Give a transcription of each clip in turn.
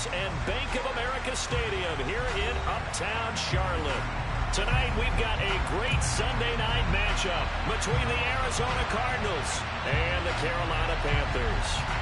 Panthers and Bank of America Stadium here in Uptown Charlotte. Tonight we've got a great Sunday night matchup between the Arizona Cardinals and the Carolina Panthers.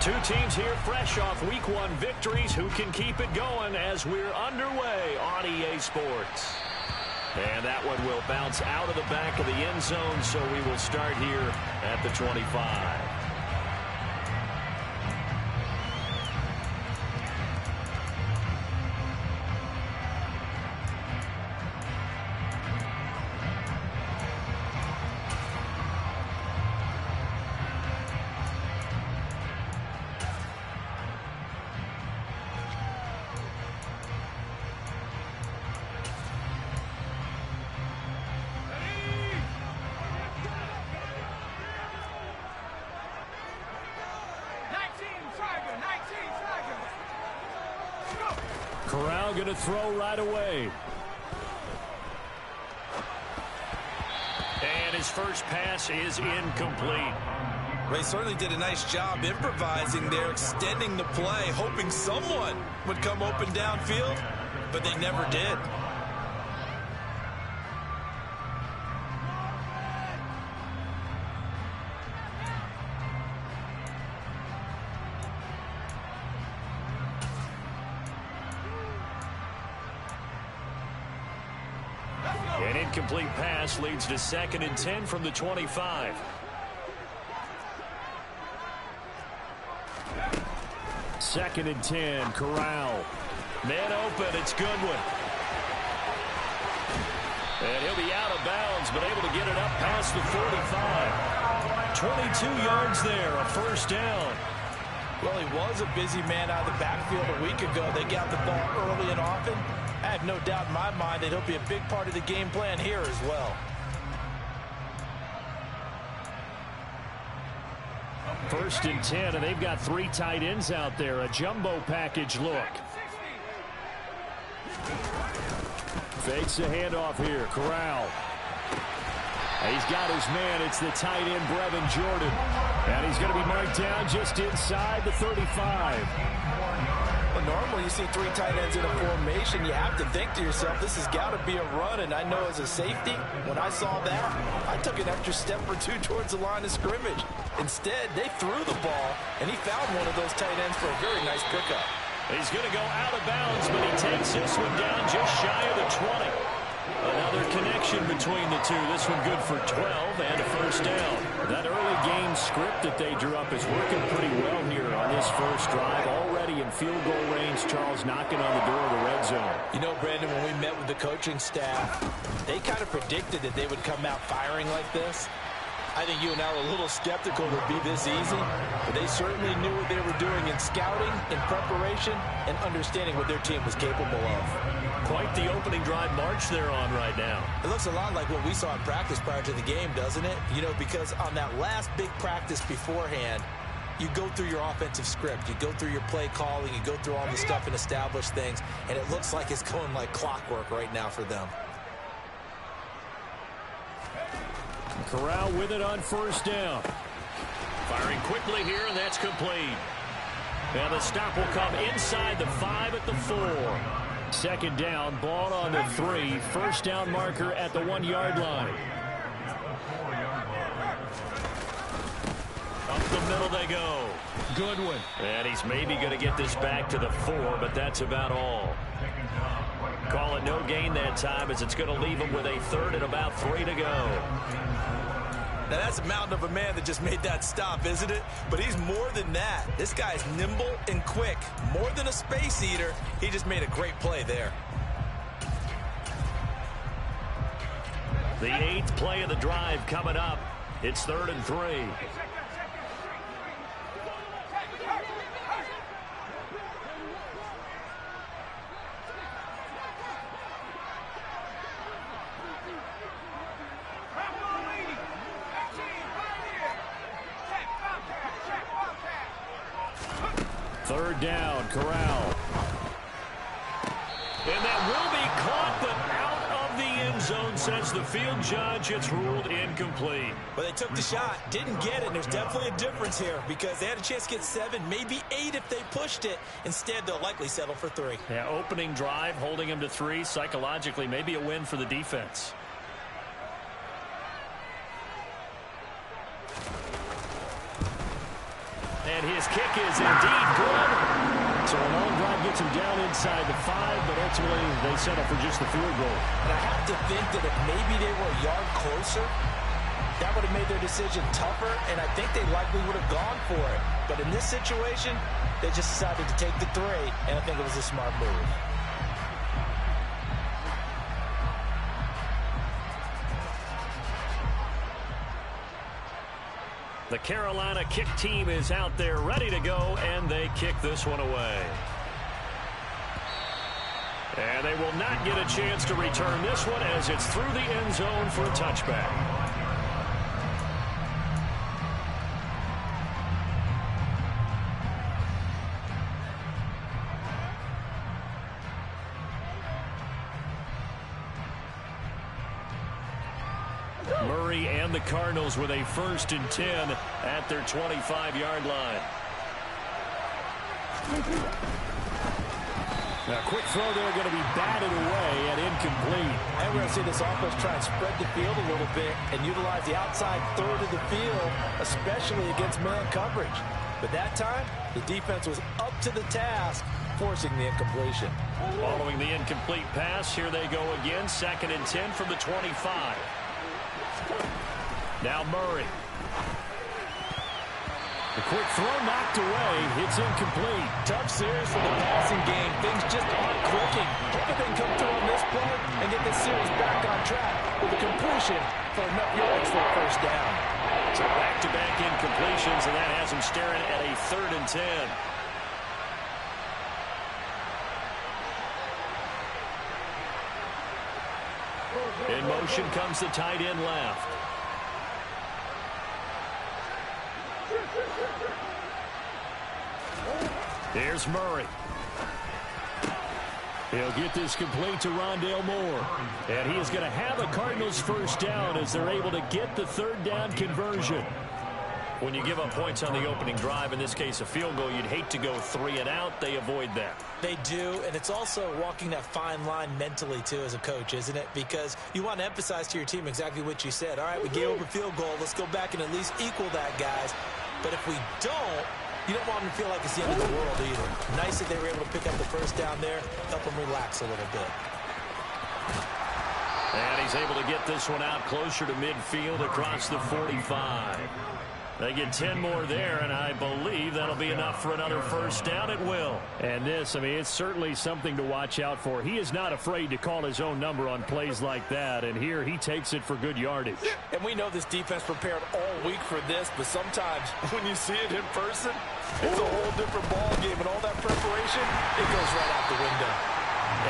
Two teams here fresh off Week 1 victories. Who can keep it going as we're underway on EA Sports? And that one will bounce out of the back of the end zone, so we will start here at the 25. Corral going to throw right away. And his first pass is incomplete. They certainly did a nice job improvising there, extending the play, hoping someone would come open downfield, but they never did. An incomplete pass leads to 2nd and 10 from the 25. Second and 10, Corral. Man open, it's Goodwin. And he'll be out of bounds, but able to get it up past the 45. 22 yards there, a first down. Well, he was a busy man out of the backfield a week ago. They got the ball early and often. I have no doubt in my mind that he'll be a big part of the game plan here as well. First and 10, and they've got 3 tight ends out there. A jumbo package look. Fakes the handoff here. Corral. He's got his man. It's the tight end, Brevin Jordan. And he's going to be marked down just inside the 35. Well, normally you see 3 tight ends in a formation. You have to think to yourself, this has got to be a run. And I know as a safety, when I saw that, I took an extra step or 2 towards the line of scrimmage. Instead, they threw the ball, and he found one of those tight ends for a very nice pickup. He's going to go out of bounds, but he takes this one down just shy of the 20. Another connection between the two. This one good for 12 and a first down. That early game script that they drew up is working pretty well here on this first drive. Already in field goal range, Charles knocking on the door of the red zone. You know, Brandon, when we met with the coaching staff, they kind of predicted that they would come out firing like this. I think you and I were a little skeptical it would be this easy, but they certainly knew what they were doing in scouting, in preparation, and understanding what their team was capable of. Quite the opening drive march they're on right now. It looks a lot like what we saw in practice prior to the game, doesn't it? You know, because on that last big practice beforehand, you go through your offensive script, you go through your play calling, you go through all the stuff and establish things, and it looks like it's going like clockwork right now for them. Corral with it on first down. Firing quickly here, and that's complete. And the stop will come inside the 5 at the 4. 2nd down, ball on the 3. First down marker at the 1-yard line. Up the middle they go. Goodwin. And he's maybe going to get this back to the 4, but that's about all. Call it no gain that time, as it's going to leave him with a 3rd and about 3 to go. Now, that's a mountain of a man that just made that stop, isn't it? But he's more than that. This guy's nimble and quick. More than a space eater. He just made a great play there. The 8th play of the drive coming up. It's 3rd and 3. Third down, Corral. And that will be caught, but out of the end zone, says the field judge. It's ruled incomplete. But they took the shot, didn't get it, and there's definitely a difference here because they had a chance to get 7, maybe 8 if they pushed it. Instead, they'll likely settle for 3. Yeah, opening drive, holding them to 3. Psychologically, maybe a win for the defense. And his kick is indeed good. So a long drive gets him down inside the 5, but ultimately they settle for just the field goal. And I have to think that if maybe they were a yard closer, that would have made their decision tougher, and I think they likely would have gone for it. But in this situation, they just decided to take the 3, and I think it was a smart move. The Carolina kick team is out there ready to go, and they kick this one away. And they will not get a chance to return this one as it's through the end zone for a touchback. Murray and the Cardinals with a 1st and 10 at their 25-yard line. Now, quick throw there, going to be batted away and incomplete. And we're going to see this offense try and spread the field a little bit and utilize the outside third of the field, especially against man coverage. But that time, the defense was up to the task, forcing the incompletion. Following the incomplete pass, here they go again, 2nd and 10 from the 25. Now Murray. The quick throw knocked away. It's incomplete. Tough series for the passing game. Things just aren't clicking. Hoping they can come through on this play and get this series back on track with a completion for enough yards for a 1st down. So back-to-back incompletions, and that has them staring at a 3rd and 10. In motion comes the tight end left. Here's Murray. He'll get this complete to Rondale Moore. And he is going to have a Cardinals 1st down as they're able to get the 3rd down conversion. When you give up points on the opening drive, in this case a field goal, you'd hate to go 3 and out. They avoid that. They do, and it's also walking that fine line mentally, too, as a coach, isn't it? Because you want to emphasize to your team exactly what you said. All right, we gave up a field goal. Let's go back and at least equal that, guys. But if we don't, you don't want them to feel like it's the end of the world either. Nice that they were able to pick up the 1st down there, help them relax a little bit. And he's able to get this one out closer to midfield across the 45. They get 10 more there, and I believe that'll be enough for another 1st down. It will. And this, I mean, it's certainly something to watch out for. He is not afraid to call his own number on plays like that, and here he takes it for good yardage. And we know this defense prepared all week for this, but sometimes when you see it in person, it's a whole different ball game, and all that preparation, it goes right out the window.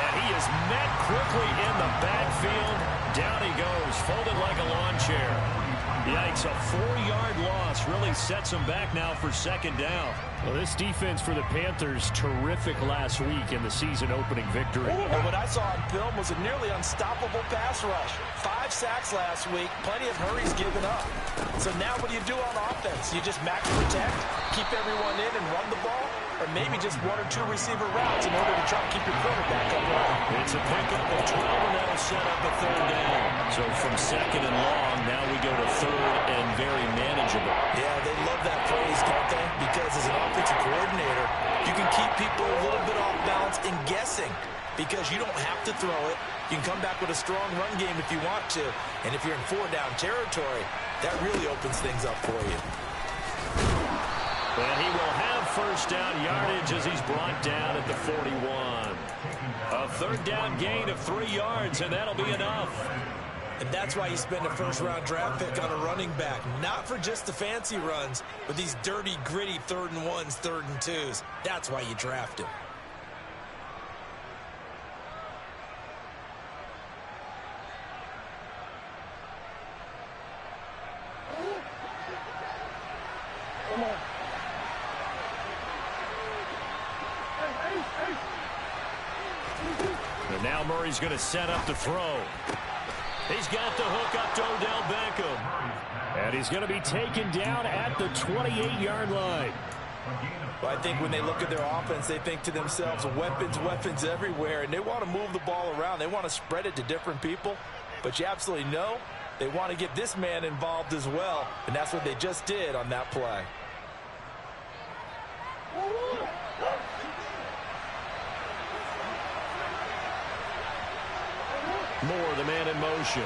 And he is met quickly in the backfield. Down he goes, folded like a lawn chair. Yikes, a 4-yard loss really sets them back now for 2nd down. Well, this defense for the Panthers, terrific last week in the season-opening victory. And what I saw on film was a nearly unstoppable pass rush. 5 sacks last week, plenty of hurries given up. So now what do you do on offense? You just max protect, keep everyone in and run the ball? Or maybe just 1 or 2 receiver routes in order to try to keep your quarterback upright. It's a pickup of 12, and that'll set up a 3rd down. So from 2nd and long, now we go to 3rd and very manageable. Yeah, they love that phrase, don't they? Because as an offensive coordinator, you can keep people a little bit off balance and guessing because you don't have to throw it. You can come back with a strong run game if you want to. And if you're in 4-down territory, that really opens things up for you. And he will have 1st down yardage as he's brought down at the 41. A 3rd down gain of 3 yards, and that'll be enough. And that's why you spend a 1st-round draft pick on a running back. Not for just the fancy runs, but these dirty, gritty 3rd and 1s, 3rd and 2s. That's why you draft him. Murray's going to set up the throw. He's got the hook up to Odell Beckham. And he's going to be taken down at the 28-yard line. Well, I think when they look at their offense, they think to themselves, weapons, weapons everywhere, and they want to move the ball around. They want to spread it to different people, but you absolutely know they want to get this man involved as well, and that's what they just did on that play. Moore, the man in motion.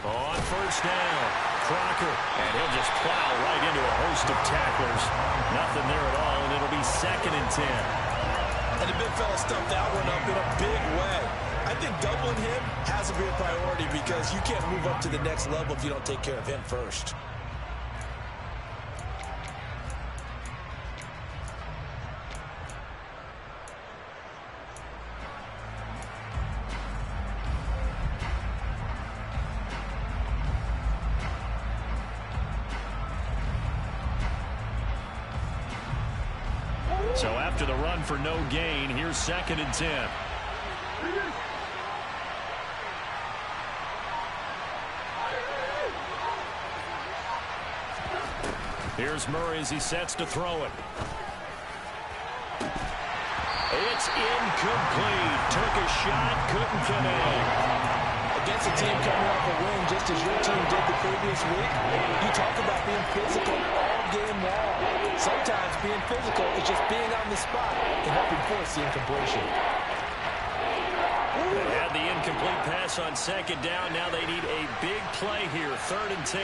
On first down, Crocker, and he'll just plow right into a host of tacklers. Nothing there at all, and it'll be 2nd and 10. And the big fella stuffed that one up in a big way. I think doubling him has to be a priority because you can't move up to the next level if you don't take care of him first. So after the run for no gain, here's 2nd and 10. Here's Murray as he sets to throw it. It's incomplete. Took a shot, couldn't connect. Against a team coming off a win just as your team did the previous week, you talk about being physical all game long. Sometimes being physical is just being on the spot and helping force the incompletion. They had the incomplete pass on 2nd down. Now they need a big play here, 3rd and 10.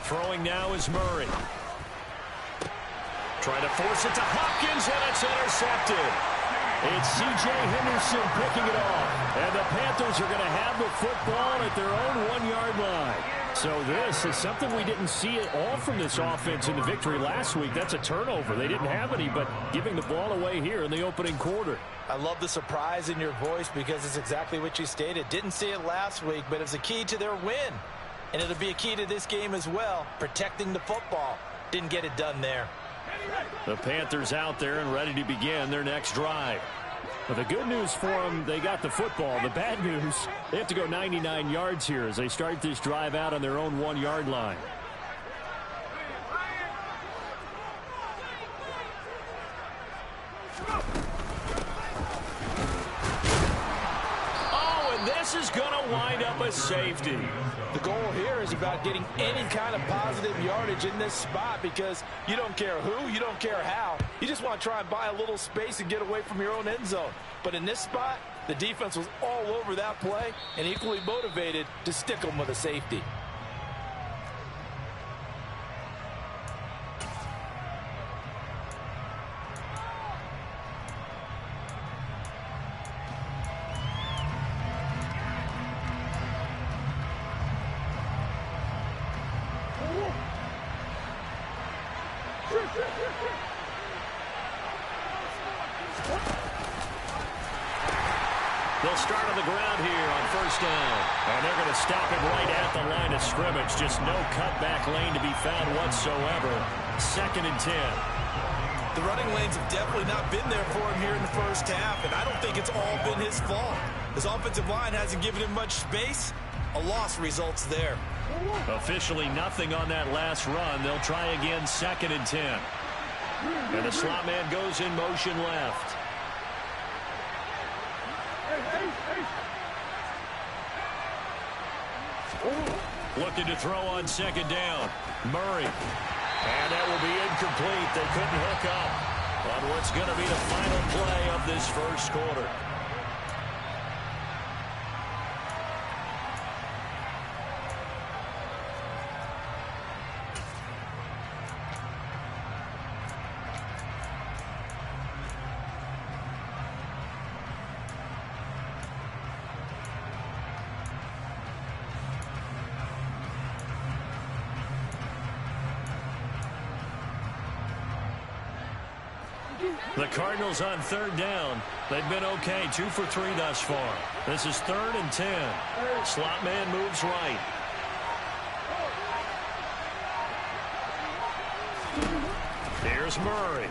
Throwing now is Murray. Trying to force it to Hopkins, and it's intercepted. It's C.J. Henderson picking it off. And the Panthers are going to have the football at their own 1-yard line. So this is something we didn't see at all from this offense in the victory last week. That's a turnover. They didn't have any, but giving the ball away here in the opening quarter. I love the surprise in your voice because it's exactly what you stated. Didn't see it last week, but it's a key to their win. And it'll be a key to this game as well, protecting the football. Didn't get it done there. The Panthers out there and ready to begin their next drive. Well, the good news for them, they got the football. The bad news, they have to go 99 yards here as they start this drive out on their own 1-yard line. Oh, and this is going to wind up a safety. The goal here is about getting any kind of positive yardage in this spot because you don't care who, you don't care how. You just want to try and buy a little space and get away from your own end zone. But in this spot, the defense was all over that play and equally motivated to stick them with a safety. They'll start on the ground here on first down. And they're going to stop him right at the line of scrimmage. Just no cutback lane to be found whatsoever. 2nd and 10. The running lanes have definitely not been there for him here in the first half, and I don't think it's all been his fault. His offensive line hasn't given him much space. A loss results there. Officially nothing on that last run. They'll try again 2nd and 10. And the slot man goes in motion left. Looking to throw on 2nd down. Murray. And that will be incomplete. They couldn't hook up on what's going to be the final play of this first quarter. The Cardinals on third down. They've been okay, 2 for 3 thus far. This is 3rd and 10. Slot man moves right. Here's Murray.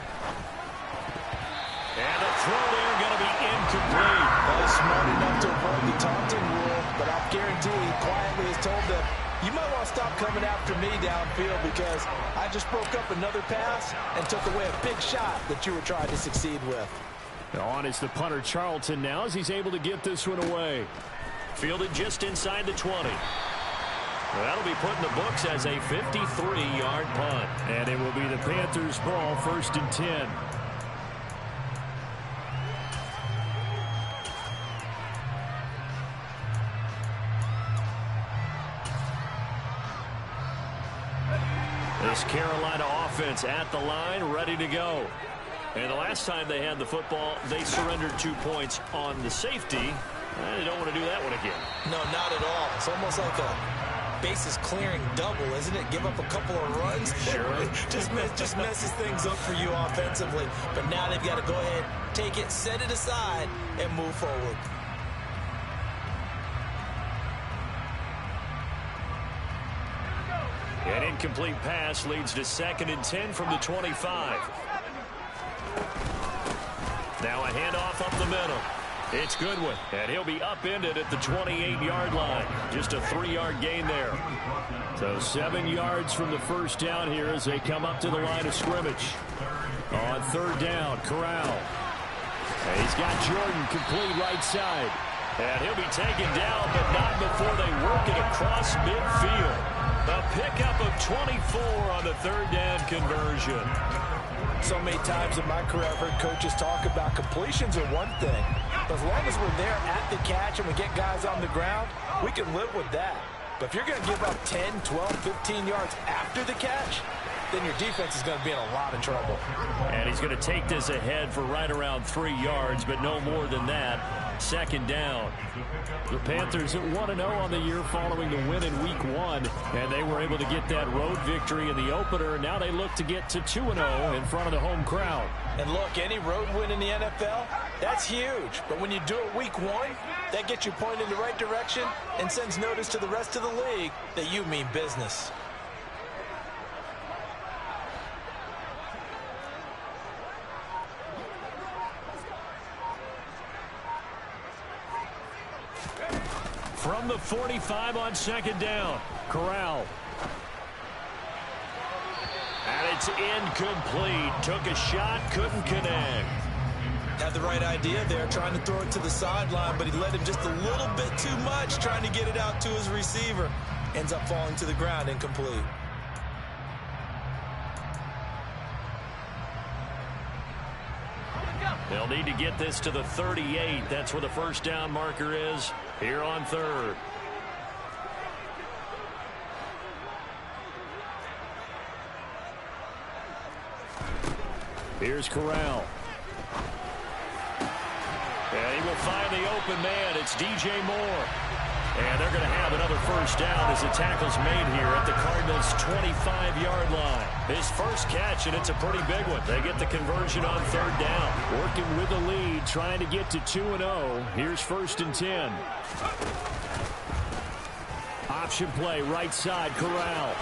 And a throw there going to be incomplete. That is smart enough to avoid the taunting rule, but I guarantee he quietly has told them, you might want to stop coming after me downfield because I just broke up another pass and took away a big shot that you were trying to succeed with. On is the punter Charlton now as he's able to get this one away. Fielded just inside the 20. That'll be put in the books as a 53-yard punt. And it will be the Panthers' ball, 1st and 10. This Carolina offense at the line, ready to go. And the last time they had the football, they surrendered 2 points on the safety. They don't want to do that one again. No, not at all. It's almost like a bases clearing double, isn't it? Give up a couple of runs. Sure. just messes things up for you offensively. But now they've got to go ahead, take it, set it aside, and move forward. An incomplete pass leads to 2nd and 10 from the 25. Now a handoff up the middle. It's Goodwin, and he'll be upended at the 28-yard line. Just a 3-yard gain there. So 7 yards from the first down here as they come up to the line of scrimmage. On 3rd down, Corral. And he's got Jordan complete right side. And he'll be taken down, but not before they work it across midfield. A pickup of 24 on the 3rd down conversion. So many times in my career I've heard coaches talk about completions are one thing. But as long as we're there at the catch and we get guys on the ground, we can live with that. But if you're going to give up 10, 12, 15 yards after the catch, then your defense is going to be in a lot of trouble. And he's going to take this ahead for right around 3 yards, but no more than that. 2nd down. The Panthers at 1-0 on the year following the win in Week 1, and they were able to get that road victory in the opener. Now they look to get to 2-0 in front of the home crowd. And look, any road win in the NFL, that's huge. But when you do it Week 1, that gets you pointed in the right direction and sends notice to the rest of the league that you mean business. From the 45 on 2nd down, Corral. And it's incomplete. Took a shot, couldn't connect. Had the right idea there, trying to throw it to the sideline, but he let him just a little bit too much, trying to get it out to his receiver. Ends up falling to the ground, incomplete. They'll need to get this to the 38. That's where the 1st down marker is here on 3rd. Here's Corral. And he will find the open man. It's DJ Moore. And they're going to have another 1st down as the tackle's made here at the Cardinals' 25-yard line. His first catch, and it's a pretty big one. They get the conversion on 3rd down. Working with the lead, trying to get to 2-0. Here's 1st and 10. Option play, right side, Corral.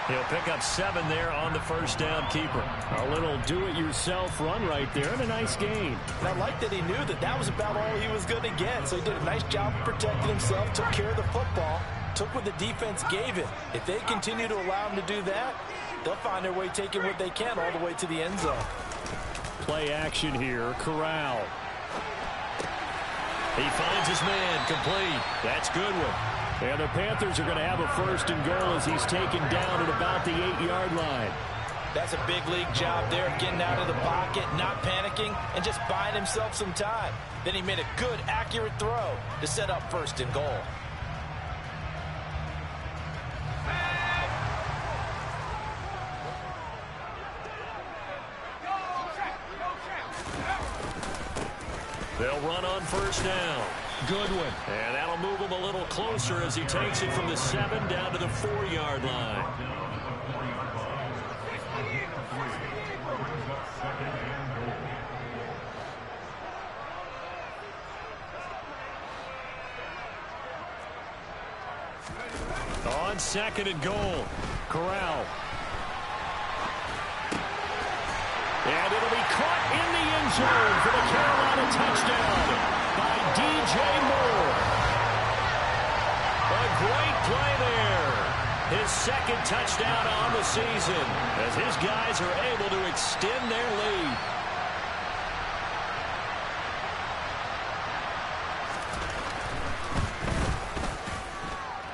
He'll pick up 7 there on the 1st down keeper. A little do-it-yourself run right there and a nice gain. And I like that he knew that that was about all he was going to get. So he did a nice job protecting himself, took care of the football, took what the defense gave him. If they continue to allow him to do that, they'll find their way taking what they can all the way to the end zone. Play action here, Corral. He finds his man, complete. That's Goodwin. And the Panthers are going to have a 1st and goal as he's taken down at about the 8-yard line. That's a big league job there, getting out of the pocket, not panicking, and just buying himself some time. Then he made a good, accurate throw to set up 1st and goal. They'll run on 1st down. Goodwin. And that'll move him a little closer as he takes it from the 7 down to the 4-yard line. On second and goal, Corral. And it'll be caught in the end zone for the Carolina touchdown by DJ Moore. A great play there. His second touchdown on the season as his guys are able to extend their lead.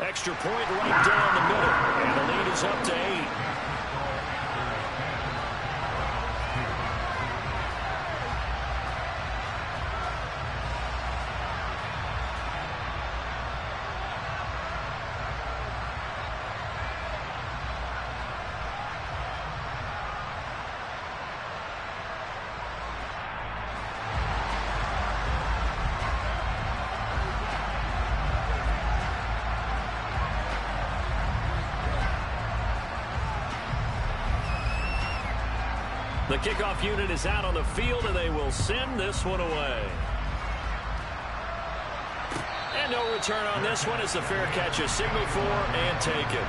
Extra point right down the middle, and the lead is up to 8. The kickoff unit is out on the field, and they will send this one away. And no return on this one as the fair catch is signaled for and taken.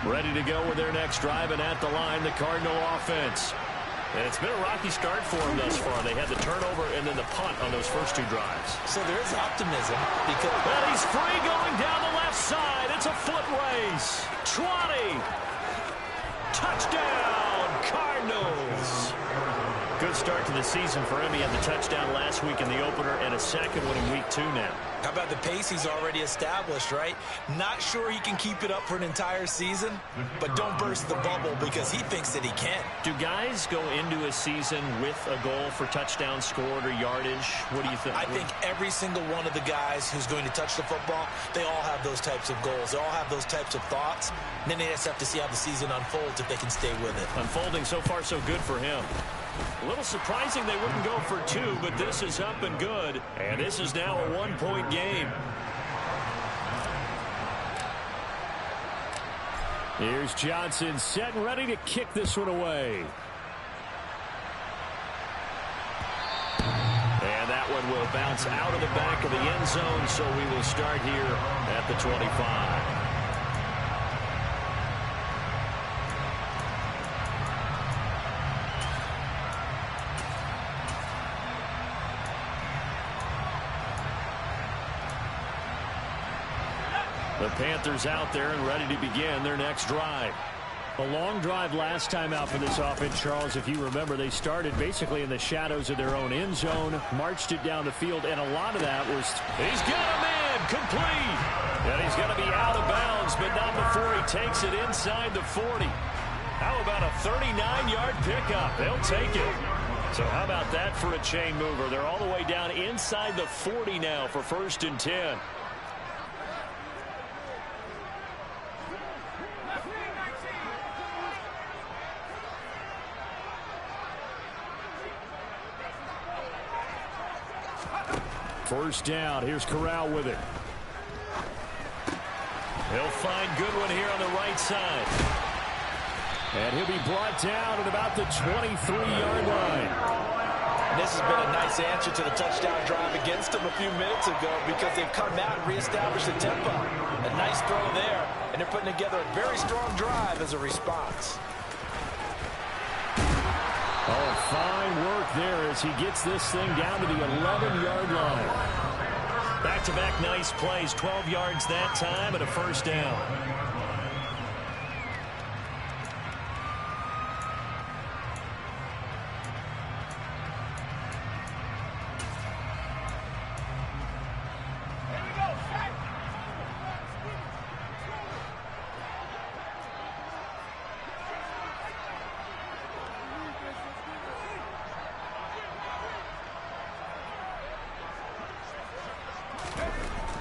Ready to go with their next drive, and at the line, the Cardinal offense. And it's been a rocky start for them thus far. They had the turnover and then the punt on those first two drives. So there is optimism because... Well, he's free going down the left side. It's a foot race. 20. Touchdown, Cardinals. Good start to the season for him. He had the touchdown last week in the opener and a second one in week 2 now. How about the pace he's already established, right? Not sure he can keep it up for an entire season, but don't burst the bubble because he thinks that he can. Do guys go into a season with a goal for touchdown scored or yardage? What do you think? I think every single one of the guys who's going to touch the football, they all have those types of goals. They all have those types of thoughts. And then they just have to see how the season unfolds if they can stay with it. Unfolding so far so good for him. A little surprising they wouldn't go for 2, but this is up and good. And this is now a 1-point game. Here's Johnson set and ready to kick this one away. And that one will bounce out of the back of the end zone, so we will start here at the 25. The Panthers out there and ready to begin their next drive. A long drive last time out for this offense, Charles. If you remember, they started basically in the shadows of their own end zone, marched it down the field, and a lot of that was... He's got a man complete. And he's going to be out of bounds, but not before he takes it inside the 40. How about a 39-yard pickup? They'll take it. So how about that for a chain mover? They're all the way down inside the 40 now for 1st and 10. First down. Here's Corral with it. He'll find Goodwin here on the right side. And he'll be brought down at about the 23-yard line. And this has been a nice answer to the touchdown drive against them a few minutes ago because they've come out and reestablished the tempo. A nice throw there, and they're putting together a very strong drive as a response. Oh, fine work there as he gets this thing down to the 11-yard line. Back-to-back nice plays, 12 yards that time and a first down.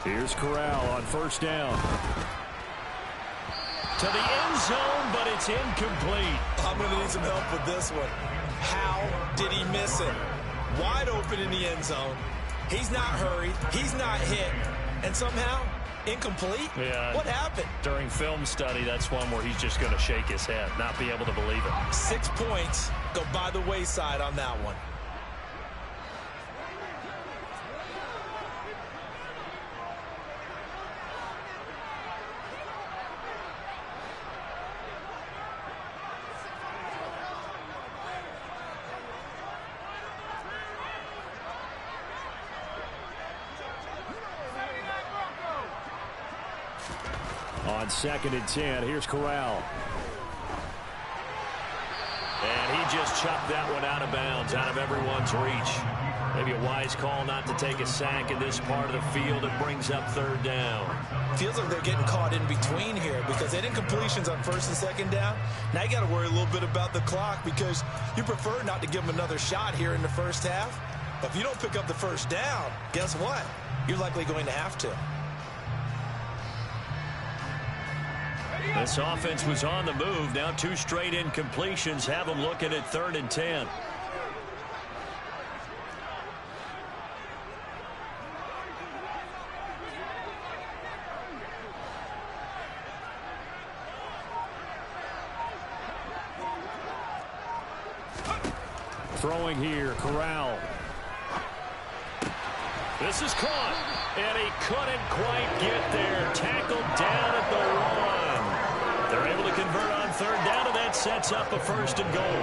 Here's Corral on first down. To the end zone, but it's incomplete. I'm going to need some help with this one. How did he miss it? Wide open in the end zone. He's not hurried. He's not hit. And somehow, incomplete? Yeah. What happened? During film study, that's one where he's just going to shake his head, not be able to believe it. 6 points go by the wayside on that one. On 2nd and 10, here's Corral. And he just chucked that one out of bounds, out of everyone's reach. Maybe a wise call not to take a sack in this part of the field. It brings up 3rd down. Feels like they're getting caught in between here because they didn't completions on 1st and 2nd down. Now you got to worry a little bit about the clock because you prefer not to give them another shot here in the 1st half. But if you don't pick up the 1st down, guess what? You're likely going to have to. This offense was on the move. Now 2 straight incompletions have them looking at 3rd and 10. Throwing here, Corral. This is caught, and he couldn't quite get there. Tackled down at the 1. They're able to convert on 3rd down, and that sets up a 1st and goal.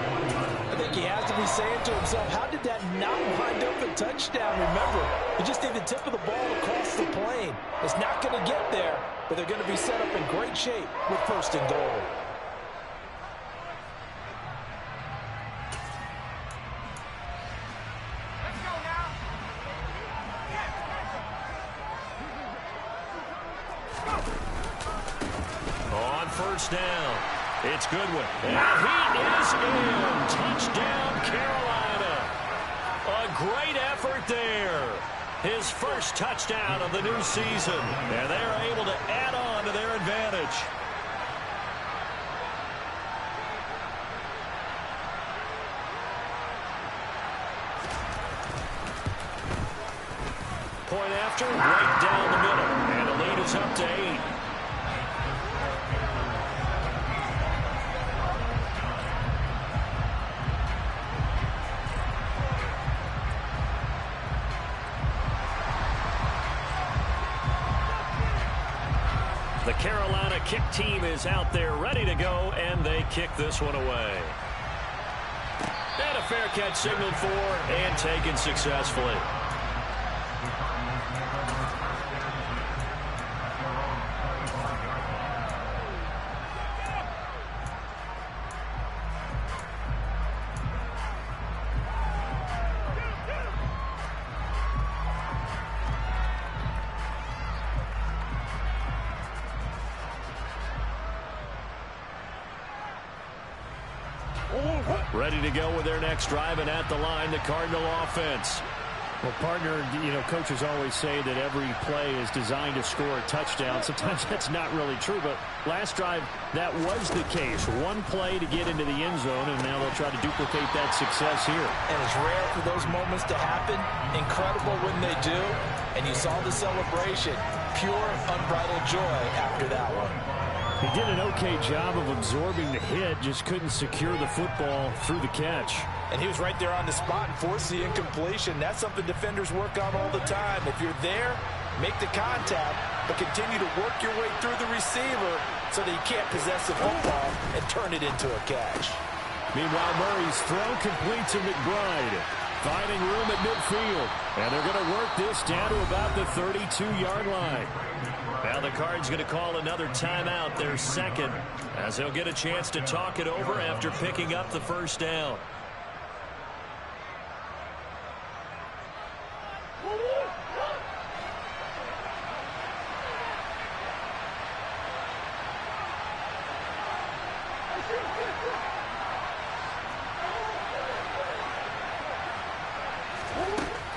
I think he has to be saying to himself, how did that not wind up a touchdown? Remember, you just need the tip of the ball across the plane. It's not going to get there, but they're going to be set up in great shape with 1st and goal. On 1st down, it's Goodwin. And he is in. Touchdown, Carolina. A great effort there. His 1st touchdown of the new season. And they're able to add on to their advantage. Point after, right down the middle. And the lead is up to 8. The Carolina kick team is out there ready to go, and they kick this one away. And a fair catch signaled for and taken successfully. Ready to go with their next drive, and at the line, the Cardinal offense. Well, partner, coaches always say that every play is designed to score a touchdown. Sometimes that's not really true, but last drive, that was the case. One play to get into the end zone, and now they'll try to duplicate that success here. And it's rare for those moments to happen. Incredible when they do. And you saw the celebration. Pure, unbridled joy after that one. He did an okay job of absorbing the hit, just couldn't secure the football through the catch. And he was right there on the spot and forced the incompletion. That's something defenders work on all the time. If you're there, make the contact, but continue to work your way through the receiver so that he can't possess the football and turn it into a catch. Meanwhile, Murray's throw complete to McBride, finding room at midfield. And they're going to work this down to about the 32-yard line. Now the Cards going to call another timeout, their 2nd, as they'll get a chance to talk it over after picking up the 1st down.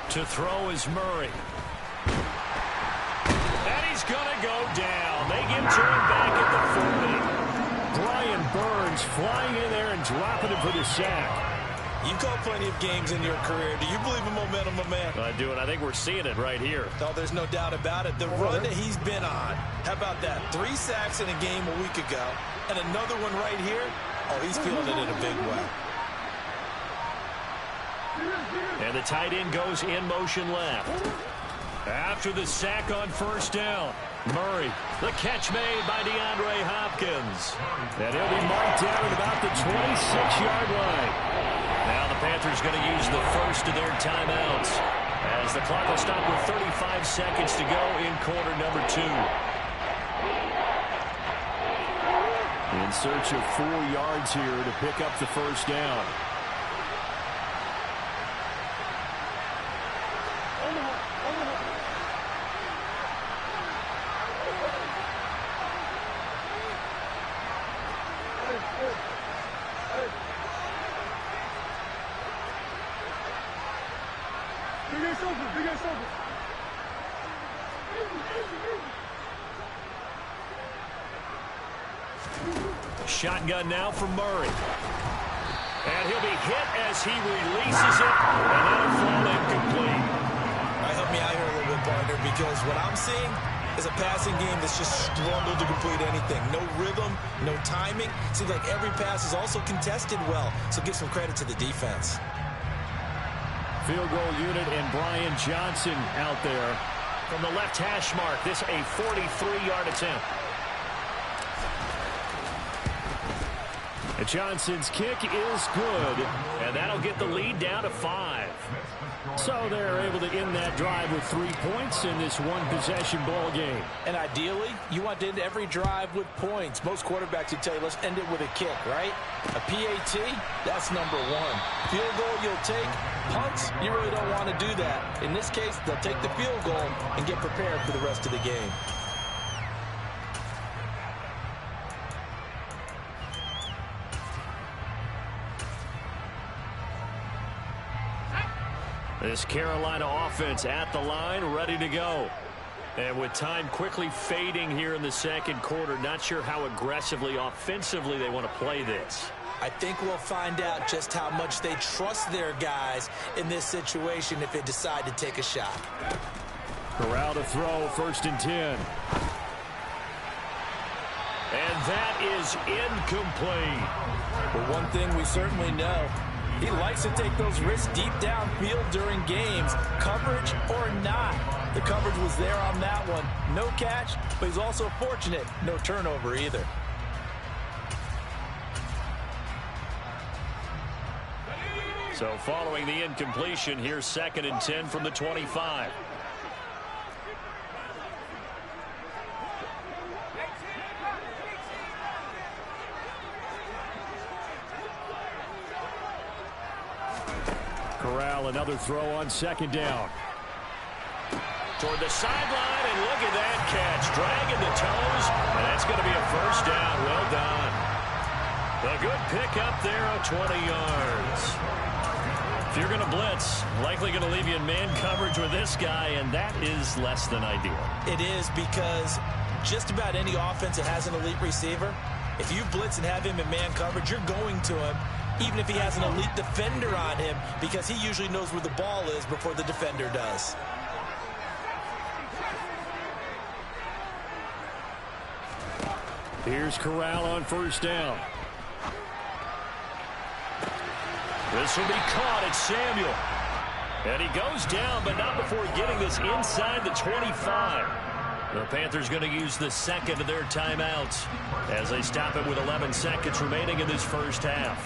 To throw is Murray. to him back at the 40. Brian Burns flying in there and dropping him for the sack. You've called plenty of games in your career. Do you believe in momentum, my man? I do, and I think we're seeing it right here. Oh, there's no doubt about it. The run that he's been on. How about that? 3 sacks in a game a week ago, and another one right here. Oh, he's feeling it in a big way. And the tight end goes in motion left. After the sack on first down, Murray, the catch made by DeAndre Hopkins. And he'll be marked down at about the 26-yard line. Now the Panthers going to use the first of their timeouts as the clock will stop with 35 seconds to go in quarter number 2. In search of 4 yards here to pick up the first down. Shotgun now from Murray. And he'll be hit as he releases it, and that'll fall incomplete. All right, help me out here a little bit, partner, because what I'm seeing is a passing game that's just struggled to complete anything. No rhythm, no timing. Seems like every pass is also contested well, so give some credit to the defense. Field goal unit and Brian Johnson out there from the left hash mark. This a 43-yard attempt. Johnson's kick is good, and that'll get the lead down to 5. So they're able to end that drive with 3 points in this one-possession ball game. And ideally, you want to end every drive with points. Most quarterbacks would tell you, let's end it with a kick, right? A PAT, that's number 1. Field goal you'll take. Punts, you really don't want to do that. In this case, they'll take the field goal and get prepared for the rest of the game. This Carolina offense at the line, ready to go. And with time quickly fading here in the second quarter, not sure how aggressively, offensively they want to play this. I think we'll find out just how much they trust their guys in this situation if they decide to take a shot. Corral to throw, 1st and 10. And that is incomplete. But one thing we certainly know, he likes to take those risks deep downfield during games, coverage or not. The coverage was there on that one. No catch, but he's also fortunate. No turnover either. So following the incompletion, here's 2nd and 10 from the 25. Corral, another throw on 2nd down. Toward the sideline, and look at that catch. Dragging the toes, and that's going to be a 1st down. Well done. A good pickup there of 20 yards. If you're going to blitz, likely going to leave you in man coverage with this guy, and that is less than ideal. It is, because just about any offense that has an elite receiver, if you blitz and have him in man coverage, you're going to him, even if he has an elite defender on him, because he usually knows where the ball is before the defender does. Here's Corral on 1st down. This will be caught at Samuel. And he goes down, but not before getting this inside the 25. The Panthers going to use the 2nd of their timeouts as they stop it with 11 seconds remaining in this first half.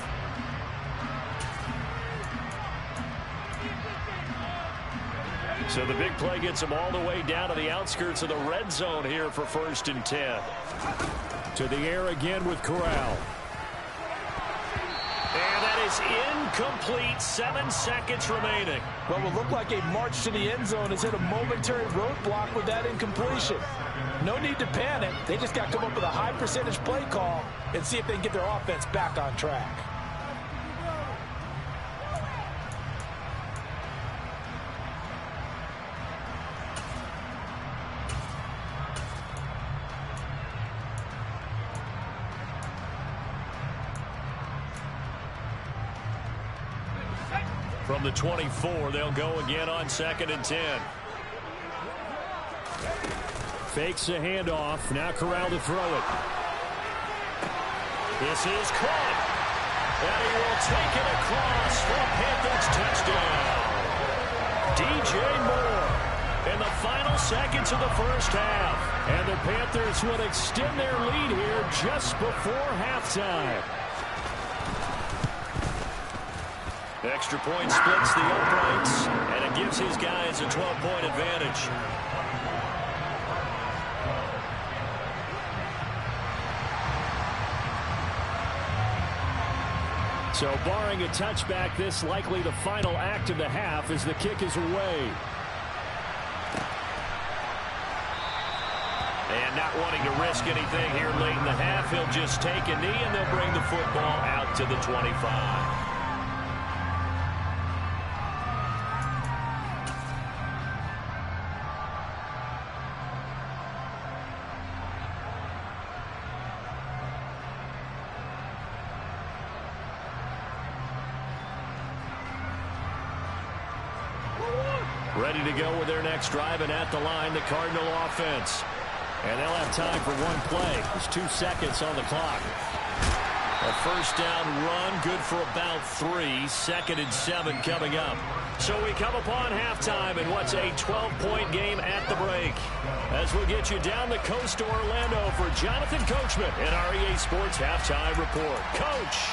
So the big play gets them all the way down to the outskirts of the red zone here for 1st and 10. To the air again with Corral. And that is incomplete. 7 seconds remaining. Well, it will look like a march to the end zone has hit a momentary roadblock with that incompletion. No need to panic. They just got to come up with a high percentage play call and see if they can get their offense back on track. From the 24, they'll go again on 2nd and 10. Fakes a handoff. Now Corral to throw it. This is caught. And he will take it across for a Panthers touchdown. DJ Moore in the final seconds of the first half. And the Panthers would extend their lead here just before halftime. Extra point splits the uprights, and it gives his guys a 12-point advantage. So barring a touchback, this likely the final act of the half as the kick is away. And not wanting to risk anything here late in the half, he'll just take a knee and they'll bring the football out to the 25. Ready to go with their next drive, and at the line, the Cardinal offense. And they'll have time for one play. There's 2 seconds on the clock. A first down run, good for about 3. 2nd and 7 coming up. So we come upon halftime in what's a 12-point game at the break. As we'll get you down the coast to Orlando for Jonathan Coachman in our EA Sports Halftime Report. Coach!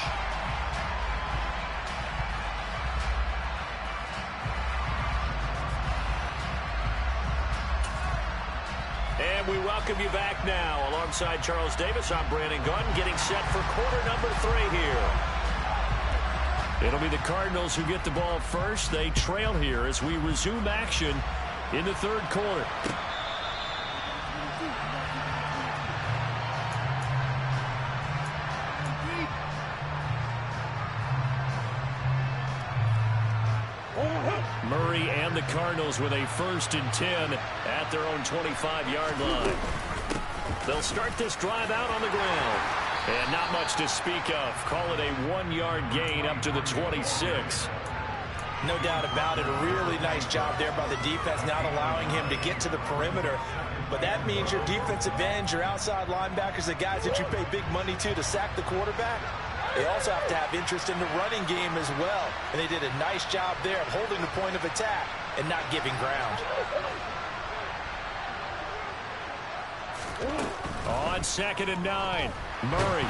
And we welcome you back now. Alongside Charles Davis, I'm Brandon Gaudin, getting set for quarter number 3 here. It'll be the Cardinals who get the ball first. They trail here as we resume action in the 3rd quarter. Murray and the Cardinals with a 1st and 10 at their own 25-yard line. They'll start this drive out on the ground. And not much to speak of. Call it a 1-yard gain up to the 26. No doubt about it. A really nice job there by the defense, not allowing him to get to the perimeter. But that means your defensive ends, your outside linebackers, the guys that you pay big money to sack the quarterback, they also have to have interest in the running game as well. And they did a nice job there of holding the point of attack and not giving ground. On 2nd and 9, Murray.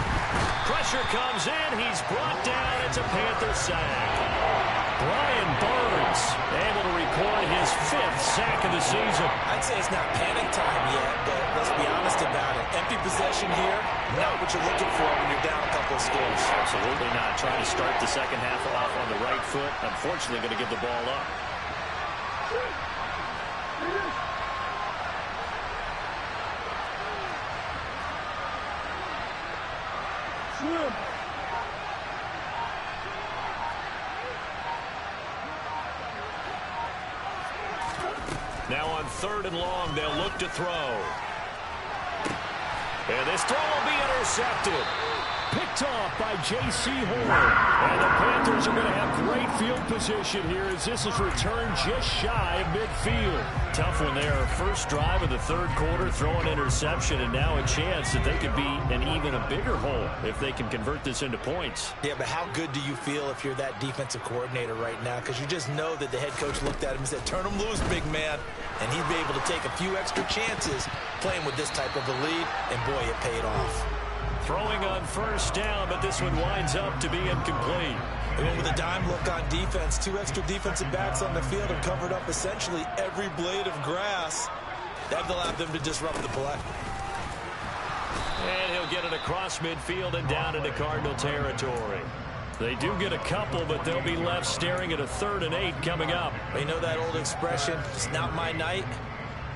Pressure comes in. He's brought down. It's a Panther sack. Brian Burns able to record his 5th sack of the season. I'd say it's not panic time yet, but let's be honest about it. Empty possession here, not what you're looking for when you're down a couple of scores. Absolutely not. Trying to start the second half off on the right foot. Unfortunately, going to give the ball up. Now on 3rd and long, they'll look to throw. And this throw will be intercepted. Picked off by J.C. Horn. And the Panthers are going to have great field position here as this is returned just shy of midfield. Tough one there. First drive of the 3rd quarter, throwing interception, and now a chance that they could be in even a bigger hole if they can convert this into points. Yeah, but how good do you feel if you're that defensive coordinator right now? Because you just know that the head coach looked at him and said, turn him loose, big man. And he'd be able to take a few extra chances playing with this type of a lead, and boy, it paid off. Throwing on 1st down, but this one winds up to be incomplete. They went with a dime look on defense. 2 extra defensive backs on the field have covered up essentially every blade of grass. That allowed them to disrupt the play. And he'll get it across midfield and down into Cardinal territory. They do get a couple, but they'll be left staring at a 3rd and 8 coming up. You know that old expression, it's not my night?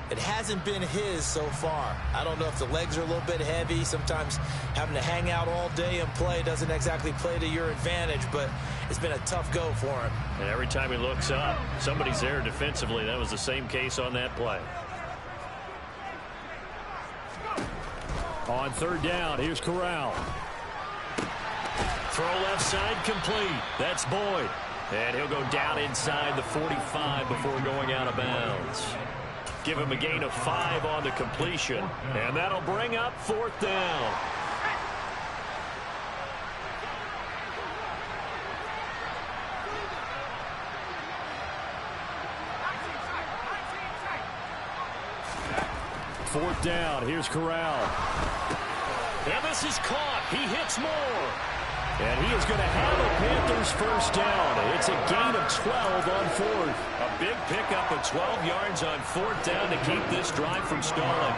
It hasn't been his so far. I don't know if the legs are a little bit heavy. Sometimes having to hang out all day and play doesn't exactly play to your advantage, but it's been a tough go for him. And every time he looks up, somebody's there defensively. That was the same case on that play. On 3rd down, here's Corral. Throw left side complete. That's Boyd. And he'll go down inside the 45 before going out of bounds. Give him a gain of 5 on the completion. And that'll bring up 4th down. Fourth down. Here's Corral. And this is caught. He hits more. And he is going to have a Panthers first down. It's a gain of 12 on 4th. A big pickup of 12 yards on 4th down to keep this drive from stalling.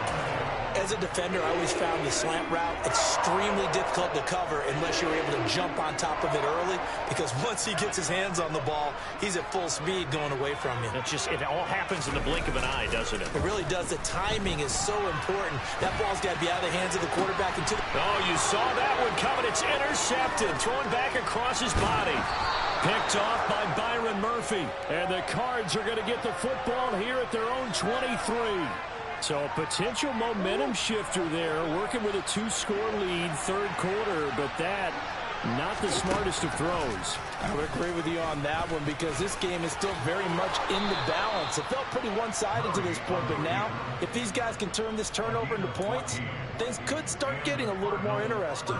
As a defender, I always found the slant route extremely difficult to cover unless you're able to jump on top of it early, because once he gets his hands on the ball, he's at full speed going away from you. It all happens in the blink of an eye, doesn't it? It really does. The timing is so important. That ball's got to be out of the hands of the quarterback. Oh, you saw that one coming. It's intercepted. Thrown back across his body. Picked off by Byron Murphy. And the Cards are going to get the football here at their own 23. So a potential momentum shifter there, working with a 2-score lead, third quarter, but that, not the smartest of throws. I would agree with you on that one, because this game is still very much in the balance. It felt pretty one-sided to this point, but now, if these guys can turn this turnover into points, things could start getting a little more interesting.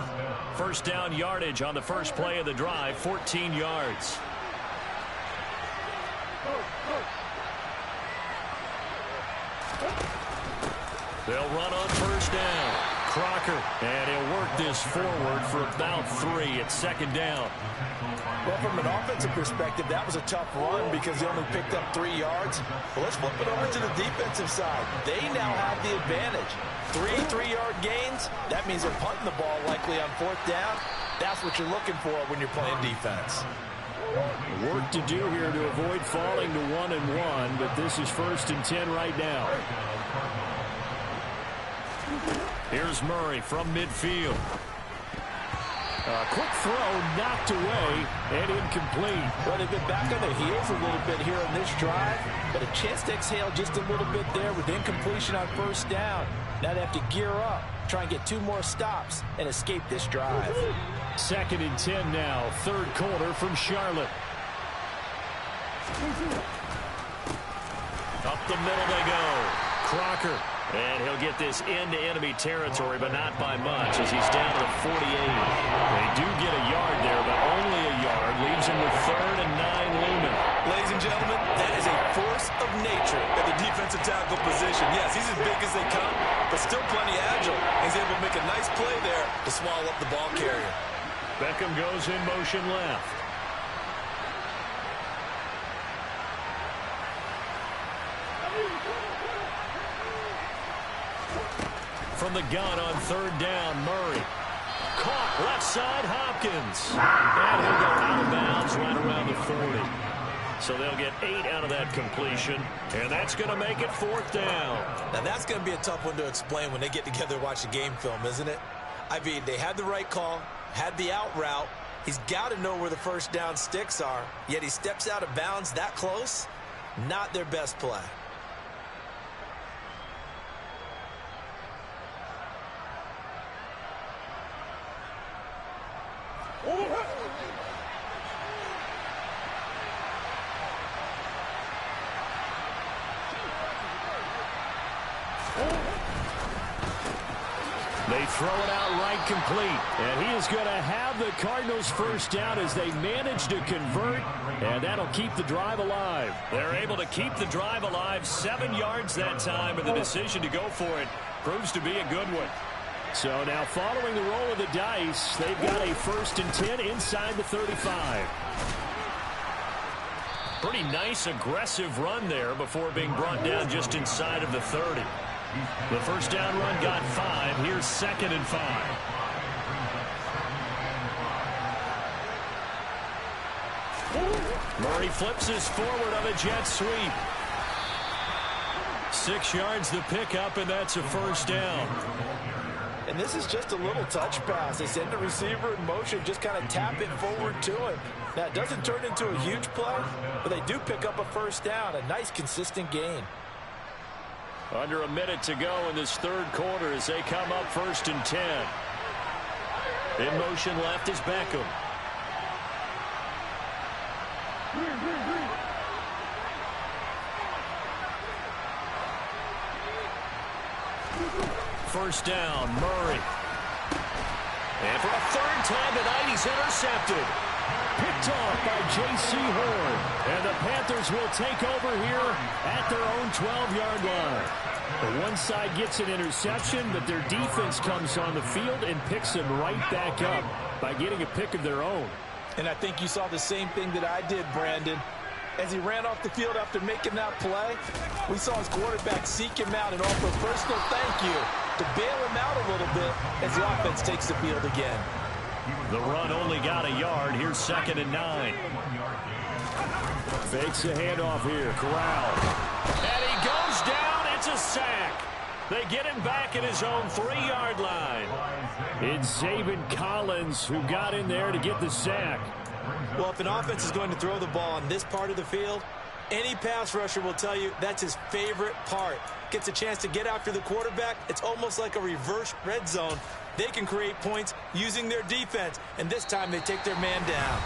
First down yardage on the first play of the drive, 14 yards. They'll run on first down. Crocker, and he'll work this forward for about 3 at second down. Well, from an offensive perspective, that was a tough run because they only picked up 3 yards. Well, let's flip it over to the defensive side. They now have the advantage. 3 3-yard gains, that means they're punting the ball likely on 4th down. That's what you're looking for when you're playing defense. Work to do here to avoid falling to 1-1, but this is 1st and 10 right now. Here's Murray from midfield. A quick throw knocked away and incomplete. Well, they've been back on their heels a little bit here on this drive, but a chance to exhale just a little bit there with incompletion on first down. Now they have to gear up, try and get 2 more stops and escape this drive. 2nd and 10 now, third quarter from Charlotte. Up the middle they go. Crocker. And he'll get this into enemy territory, but not by much, as he's down to the 48. They do get a yard there, but only a yard. Leaves him with 3rd and 9 looming. Ladies and gentlemen, that is a force of nature at the defensive tackle position. Yes, he's as big as they come, but still plenty agile. He's able to make a nice play there to swallow up the ball carrier. Beckham goes in motion left. From the gun on 3rd down, Murray. Caught left side, Hopkins. And he'll go out of bounds right around the 40. So they'll get 8 out of that completion, and that's going to make it 4th down. Now that's going to be a tough one to explain when they get together and watch the game film, isn't it? I mean, they had the right call, had the out route. He's got to know where the first down sticks are, yet he steps out of bounds that close. Not their best play. They throw it out right complete, and he is going to have the Cardinals first down as they manage to convert, and that'll keep the drive alive. They're able to keep the drive alive, 7 yards that time, and the decision to go for it proves to be a good one. So now following the roll of the dice, they've got a 1st and 10 inside the 35. Pretty nice aggressive run there before being brought down just inside of the 30. The first down run got 5. Here's 2nd and 5. Murray flips this forward on a jet sweep. 6 yards the pickup, and that's a first down. And this is just a little touch pass. They send the receiver in motion, just kind of tap it forward to him. Now, it doesn't turn into a huge play, but they do pick up a first down, a nice, consistent gain. Under a minute to go in this third quarter as they come up 1st and 10. In motion left is Beckham. First down, Murray. And for a third time tonight, he's intercepted. Picked off by J.C. Horn. And the Panthers will take over here at their own 12-yard line. The one side gets an interception, but their defense comes on the field and picks them right back up by getting a pick of their own. And I think you saw the same thing that I did, Brandon. As he ran off the field after making that play, we saw his quarterback seek him out and offer a personal thank you to bail him out a little bit as the offense takes the field again. The run only got a yard. Here's 2nd and 9. Fakes a handoff here. Corral. And he goes down. It's a sack. They get him back at his own 3-yard line. It's Zaven Collins who got in there to get the sack. Well, if an offense is going to throw the ball on this part of the field, any pass rusher will tell you that's his favorite part. Gets a chance to get after the quarterback. It's almost like a reverse red zone. They can create points using their defense, and this time they take their man down.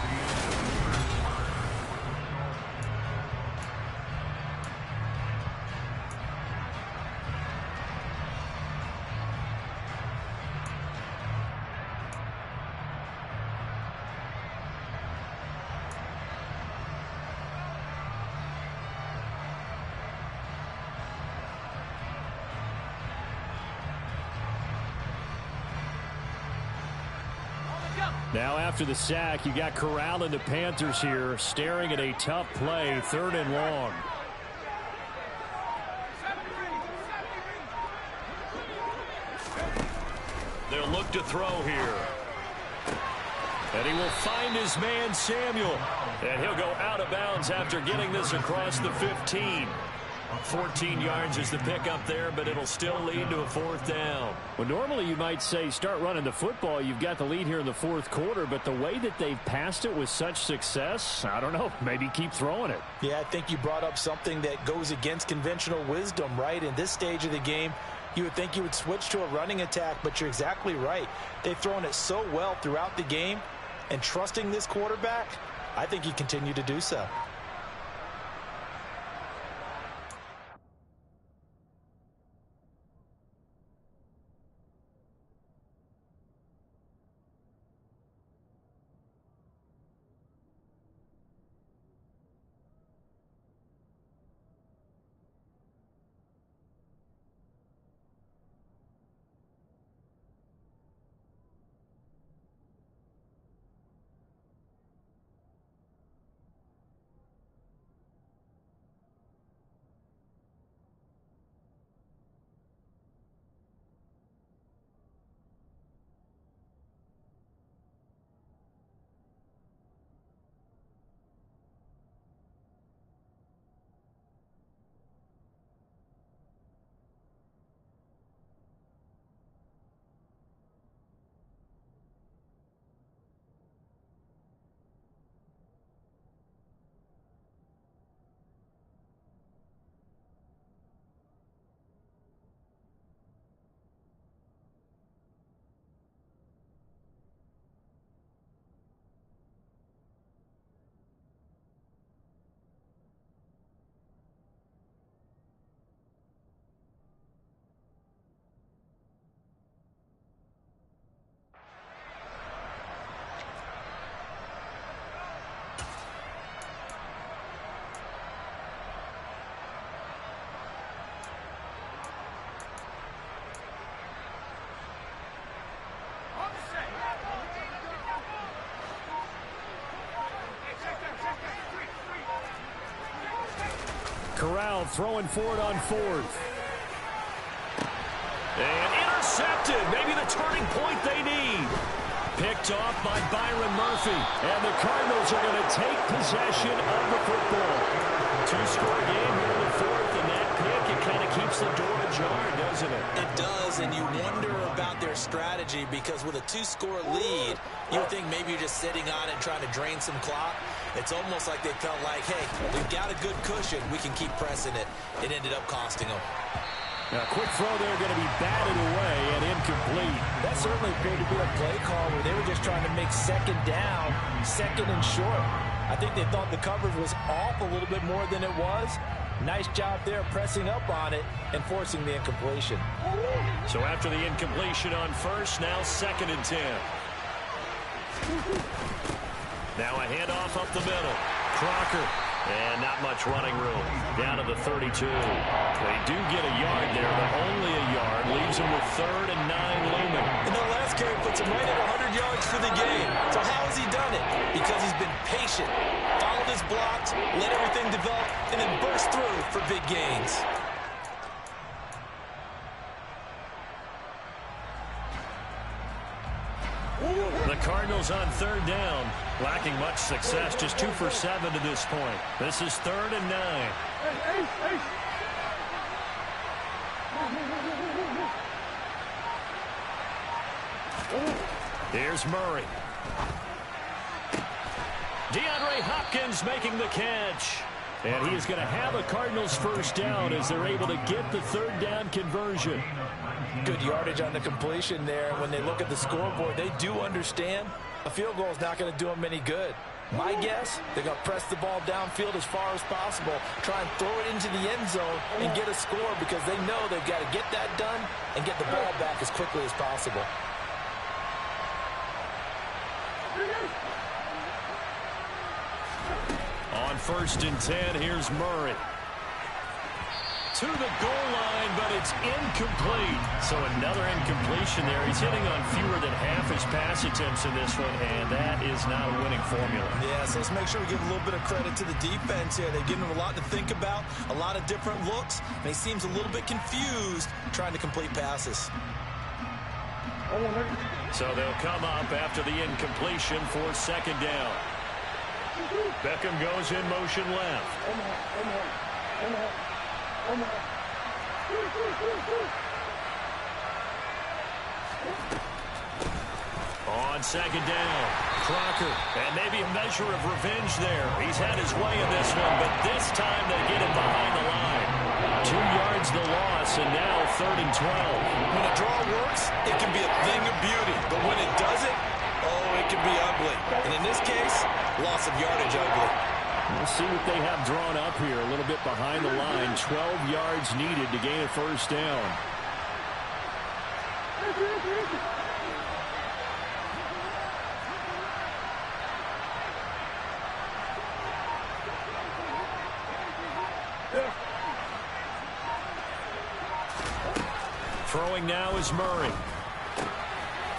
Now after the sack, you got Corral and the Panthers here staring at a tough play, 3rd and long. They'll look to throw here. And he will find his man, Samuel. And he'll go out of bounds after getting this across the 15. 14 yards is the pickup there, but it'll still lead to a 4th down. Well, normally you might say start running the football. You've got the lead here in the 4th quarter, but the way that they've passed it with such success, I don't know, maybe keep throwing it. Yeah, I think you brought up something that goes against conventional wisdom, right? In this stage of the game, you would think you would switch to a running attack, but you're exactly right. They've thrown it so well throughout the game, and trusting this quarterback, I think you continue to do so. Corral throwing for it on 4th. And intercepted. Maybe the turning point they need. Picked off by Byron Murphy. And the Cardinals are going to take possession of the football. 2-score game here in the 4th, and that pick, it kind of keeps the door ajar, doesn't it? It does, and you wonder about their strategy because with a 2-score lead, you would think maybe you're just sitting on it and trying to drain some clock. It's almost like they felt like, hey, we've got a good cushion. We can keep pressing it. It ended up costing them. Now, a quick throw there going to be batted away and incomplete. That certainly appeared to be a play call where they were just trying to make 2nd down, 2nd and short. I think they thought the coverage was off a little bit more than it was. Nice job there pressing up on it and forcing the incompletion. So after the incompletion on first, now 2nd and 10. Now a handoff up the middle. Crocker. And not much running room. Down to the 32. They do get a yard there, but only a yard. Leaves them with 3rd and 9 looming. And the last carry puts him right at 100 yards for the game. So how has he done it? Because he's been patient, followed his blocks, let everything develop, and then burst through for big gains. The Cardinals on 3rd down, lacking much success, just 2 for 7 to this point. This is 3rd and 9. Here's Murray. DeAndre Hopkins making the catch. And he is going to have a Cardinals first down as they're able to get the 3rd down conversion. Good yardage on the completion there. When they look at the scoreboard, they do understand a field goal is not going to do them any good. My guess, they're going to press the ball downfield as far as possible, try and throw it into the end zone and get a score because they know they've got to get that done and get the ball back as quickly as possible. On 1st and 10, here's Murray. To the goal line, but it's incomplete. So another incompletion there. He's hitting on fewer than half his pass attempts in this one, and that is not a winning formula. Yeah, so let's make sure we give a little bit of credit to the defense here. They've given him a lot to think about, a lot of different looks, and he seems a little bit confused trying to complete passes. So they'll come up after the incompletion for 2nd down. Beckham goes in motion left. On 2nd down, Crocker, and maybe a measure of revenge there. He's had his way in this one, but this time they get him behind the line. 2 yards the loss, and now 3rd and 12. When a draw works, it can be a thing of beauty, but when it doesn't, oh, it can be ugly. And in this case, loss of yardage ugly. We'll see what they have drawn up here. A little bit behind the line. 12 yards needed to gain a first down. Throwing now is Murray.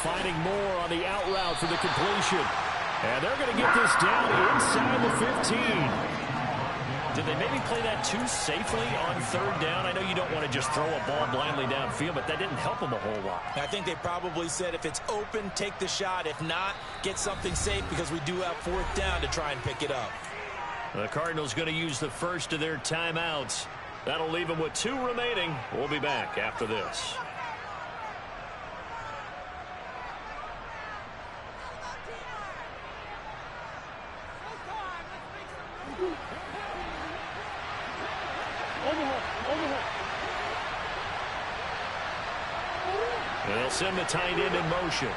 Finding more on the out route for the completion. And they're going to get this down inside the 15. Did they maybe play that too safely on 3rd down? I know you don't want to just throw a ball blindly downfield, but that didn't help them a whole lot. I think they probably said if it's open, take the shot. If not, get something safe because we do have 4th down to try and pick it up. The Cardinals going to use the first of their timeouts. That'll leave them with 2 remaining. We'll be back after this. They'll send the tight end in motion.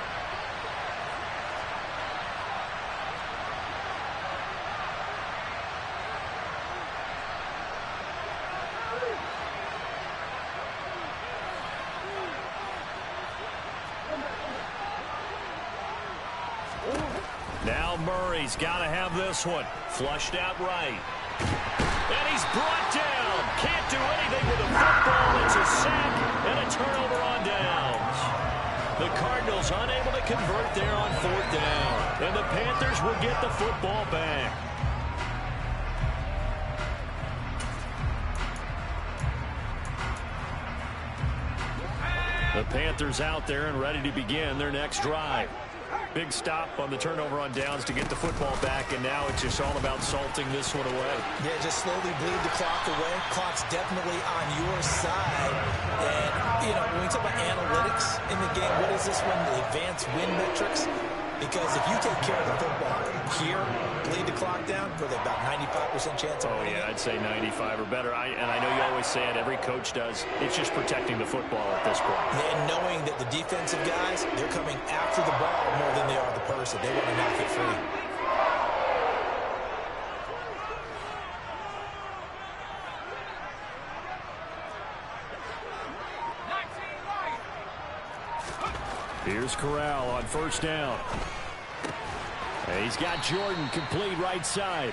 Now Murray's got to have this one. Flushed out right. And he's brought down. Can't do anything with a football. It's a sack and a turnover on downs. The Cardinals unable to convert there on 4th down. And the Panthers will get the football back. The Panthers out there and ready to begin their next drive. Big stop on the turnover on downs to get the football back, and now it's just all about salting this one away. Yeah, just slowly bleed the clock away. Clock's definitely on your side. And, you know, when we talk about analytics in the game, what is this one? The advanced win metrics? Because if you take care of the football here, bleed the clock down, with about 95% chance of winning. Oh, yeah, I'd say 95 or better. And I know you always say it, every coach does. It's just protecting the football at this point. And knowing that the defensive guys, they're coming after the ball more than they are the person. They want to knock it free. Here's Corral on first down. And he's got Jordan complete right side.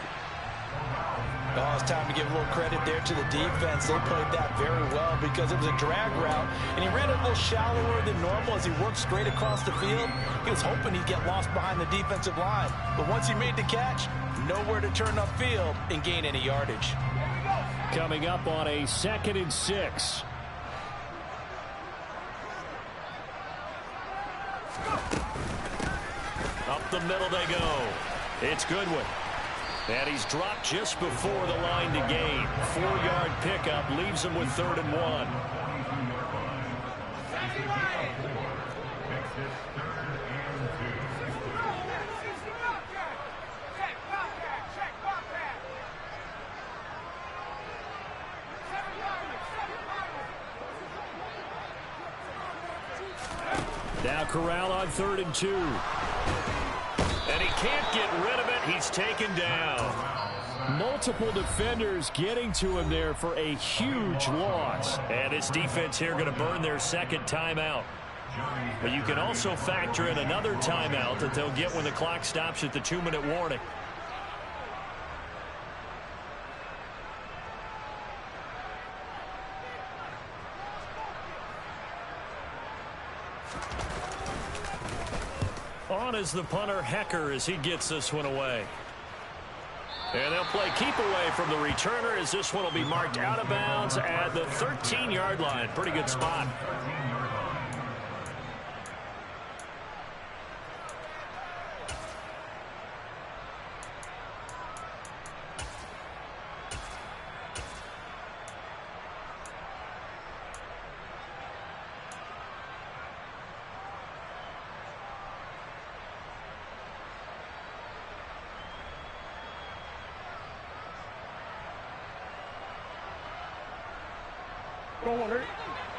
Oh, it's time to give a little credit there to the defense. They played that very well because it was a drag route, and he ran a little shallower than normal as he worked straight across the field. He was hoping he'd get lost behind the defensive line, but once he made the catch, nowhere to turn upfield and gain any yardage. Coming up on a 2nd and 6. Up the middle they go. It's Goodwin. And he's dropped just before the line to gain. 4-yard pickup leaves him with 3rd and 1. Now Corral on 3rd and 2. And he can't get rid of it. He's taken down. Multiple defenders getting to him there for a huge loss. And his defense here going to burn their 2nd timeout. But you can also factor in another timeout that they'll get when the clock stops at the 2-minute warning. On is the punter, Hecker, as he gets this one away. And they'll play keep away from the returner as this one will be marked out of bounds at the 13-yard line. Pretty good spot.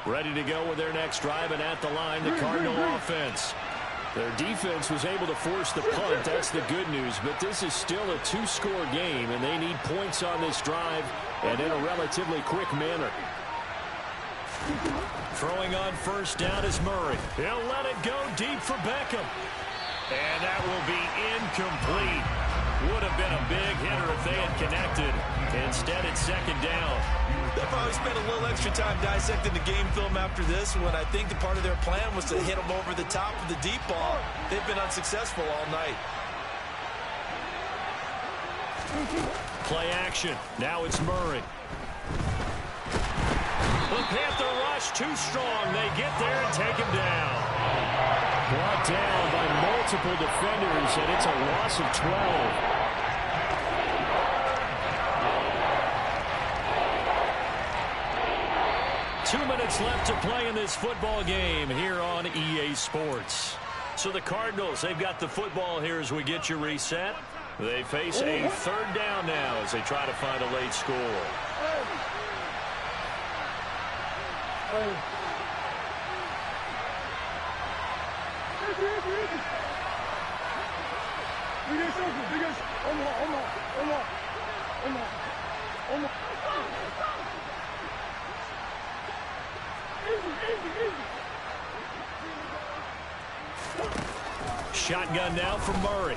Ready to go with their next drive, and at the line, the Cardinal offense. Their defense was able to force the punt. That's the good news, but this is still a 2-score game, and they need points on this drive and in a relatively quick manner. Throwing on first down is Murray. He'll let it go deep for Beckham. And that will be incomplete. Would have been a big hitter if they had connected. Instead, it's 2nd down. They'll probably spend a little extra time dissecting the game film after this one. I think the part of their plan was to hit them over the top of the deep ball. They've been unsuccessful all night. Play action. Now it's Murray. The Panther rush too strong. They get there and take him down. Brought down by multiple defenders, and it's a loss of 12. 2 minutes left to play in this football game here on EA Sports. So the Cardinals, they've got the football here as we get you reset. They face a 3rd down now as they try to find a late score. Shotgun now from Murray.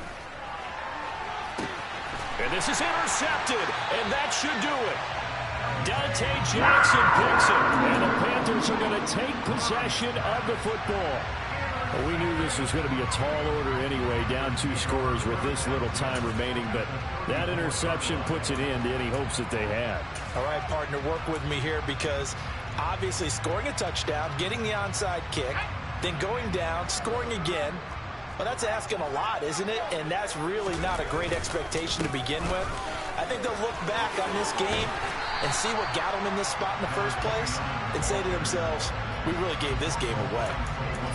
And this is intercepted, and that should do it. Dante Jackson picks it, and the Panthers are going to take possession of the football. Well, we knew this was going to be a tall order anyway, down 2 scores with this little time remaining, but that interception puts an end to any hopes that they had. All right, partner, work with me here because obviously scoring a touchdown, getting the onside kick, then going down, scoring again. Well, that's asking a lot, isn't it? And that's really not a great expectation to begin with. I think they'll look back on this game and see what got them in this spot in the first place and say to themselves, we really gave this game away.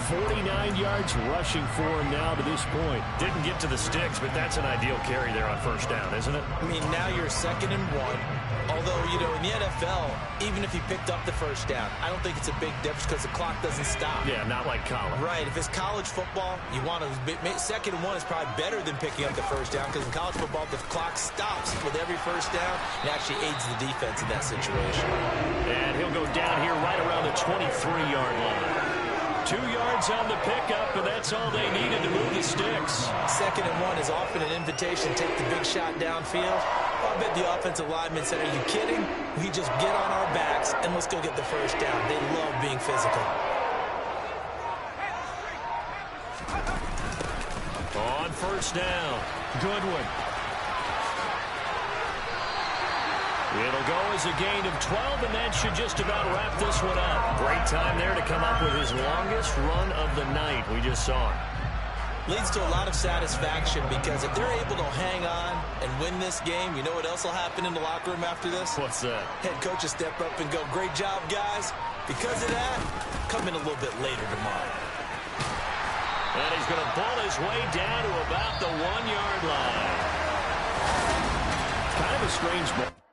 49 yards rushing for him now to this point. Didn't get to the sticks, but that's an ideal carry there on first down, isn't it? I mean, now you're 2nd and 1. Although, you know, in the NFL, even if you picked up the first down, I don't think it's a big difference because the clock doesn't stop. Yeah, not like college. Right. If it's college football, you want to 2nd and 1 is probably better than picking up the first down because in college football, the clock stops with every first down. It actually aids the defense in that situation. And he'll go down here right around the 23-yard line. 2 yards on the pickup, and that's all they needed to move the sticks. 2nd and 1 is often an invitation to take the big shot downfield. I bet the offensive lineman said, are you kidding? We just get on our backs and let's go get the first down. They love being physical. On 1st down, Goodwin. It'll go as a gain of 12, and that should just about wrap this one up. Great time there to come up with his longest run of the night. We just saw it. Leads to a lot of satisfaction because if they're able to hang on and win this game, you know what else will happen in the locker room after this? What's that? Head coach will step up and go, great job, guys. Because of that, come in a little bit later tomorrow. And he's going to pull his way down to about the 1-yard line. Kind of a strange ball.